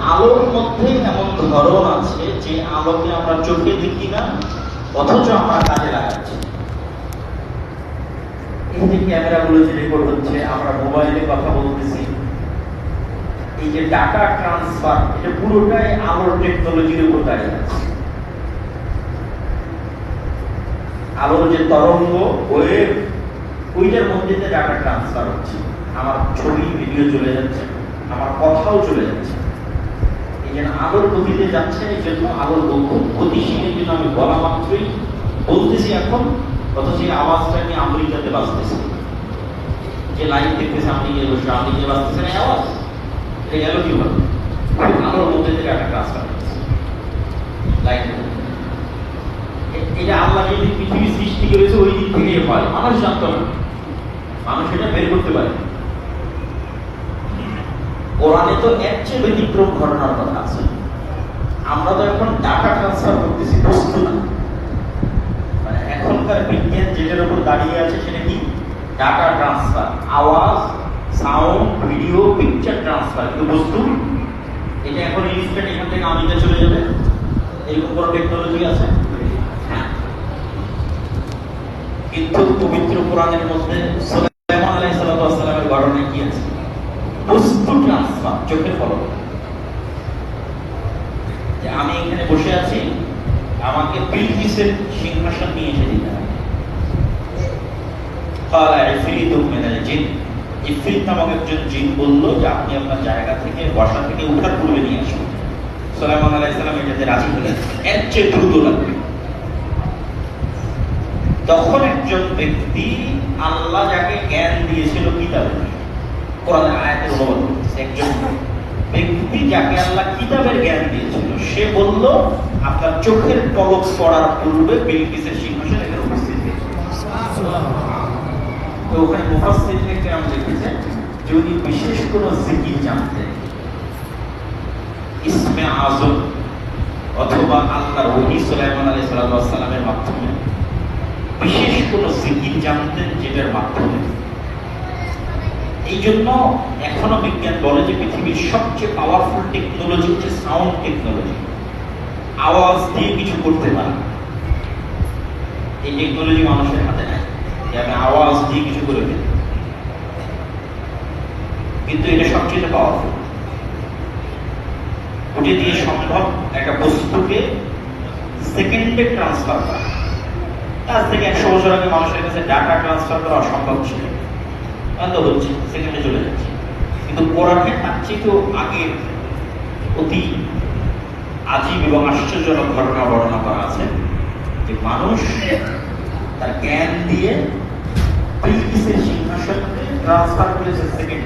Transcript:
আলোর মধ্যে এমন ধরন আছে যে আলোকে আমরা চোখে দেখি না, অথচ আমরা কাজে লাগাচ্ছি। এই যে ক্যামেরাগুলো যে রেকর্ড হচ্ছে, আমরা মোবাইলে কথা বলতেছি, এই যে ডাটা ট্রান্সফার, এটা পুরোটাই আলোর টেকনোলজির উপর দাঁড়িয়ে আছে। আলোর যে তরঙ্গ ওয়েভ, ওইটার মধ্যে ডাটা ট্রান্সফার হচ্ছে, আমার ছবি ভিডিও চলে যাচ্ছে, আমার কথাও চলে যাচ্ছে। এই যে আলোর গতিতে যাচ্ছে, এই জন্য আলোর গতিশীল, এই জন্য আমি বলা মাত্রই বলতেছি এখন, অথচ এই আওয়াজটা নিয়ে আমেরিকাতে বাজতেছে। যে লাইভ দেখতেছে আমেরিকায় বসে, আমেরিকায় বাজতেছে না আওয়াজ, এটা গেল কিভাবে? আলোর মধ্যে ডাটা ট্রান্সফার হচ্ছে লাইন। এটা আল্লাহ যেদিন পৃথিবী সৃষ্টি করেছে ওই দিক থেকেই হয়, মানুষ জানতো না, মানুষ এটা বের করতে পারে। কোরআনে তো এর চেয়ে ব্যতিক্রম ঘটনার কথা আছে। আমরা তো এখন ডাটা ট্রান্সফার করতেছি, বস্তু না। মানে এখনকার বিজ্ঞান যেটার উপর দাঁড়িয়ে আছে সেটা কি? ডাটা ট্রান্সফার, আওয়াজ, সাউন্ড, ভিডিও, পিকচার ট্রান্সফার, কিন্তু বস্তু এটা এখন ইনস্ট্যান্ট এখান থেকে আমেরিকা চলে যাবে, এরকম কোনো টেকনোলজি আছে? কিন্তু পবিত্র কোরআনের মধ্যে সুলাইমান আলাইহিস সালামের ঘটনা কি আছে? বস্তু ট্রান্সফার, চোখের ফলক। যে আমি এখানে বসে আছি, আমাকে বিলকিসের সিংহাসন নিয়ে এসে দিতে হবে। ক্বালা ইফরিতুম মিনাল জিন, ইফরিত নামক একজন জিন বলল যে আপনি আপনার জায়গা থেকে, বসা থেকে উঠার পূর্বে নিয়ে আসুন। সুলাইমান আলাইহিস সালাম এটাতে রাজি হলেন, এর চেয়ে দ্রুত লাগবে। তখন একজন ব্যক্তি, আল্লাহ যাকে জ্ঞান দিয়েছিল কিতাবের, কোরআনের আয়াতের অনুবাদ করতেছে, একজন ব্যক্তি যাকে আল্লাহ কিতাবের জ্ঞান দিয়েছিল, সে বলল আপনার চোখের পলক পড়ার পূর্বে বিলকিসের সিংহাসন এখানে উপস্থিত হয়েছে। তো ওখানে মুফাসসিরিনে কেরাম লিখেছেন, যদি বিশেষ কোন জিকির জানতেন, ইসমে আযম অথবা আল্লাহর ওহী সুলাইমান আলাইহিস সালামের মাধ্যমে বিশেষ কোন জিকির জানতেন, যেটার মাধ্যমে। এই জন্য এখনো বিজ্ঞান বলে যে পৃথিবীর সবচেয়ে পাওয়ারফুল টেকনোলজি হচ্ছে সাউন্ড টেকনোলজি। আওয়াজ দিয়ে কিছু করতে পারে, এই টেকনোলজি মানুষের হাতে নাই যে আমি আওয়াজ দিয়ে কিছু করে ফেলি, কিন্তু এটা সবচেয়ে পাওয়ারফুল। ওটা দিয়ে সম্ভব একটা বস্তুকে সেকেন্ডে ট্রান্সফার করা। আজ থেকে 100 বছর আগে মানুষের কাছে ডাটা ট্রান্সফার করা অসম্ভব ছিল, বন্ধ হচ্ছে, সেকেন্ডে চলে যাচ্ছে। কিন্তু কোরআনে তার চেয়েও আগে অতি আজীব এবং আশ্চর্যজনক ঘটনা বর্ণনা করা আছে, যে মানুষ তার জ্ঞান দিয়ে বিলকিসের সিংহাসনকে ট্রান্সফার করেছে সেকেন্ড।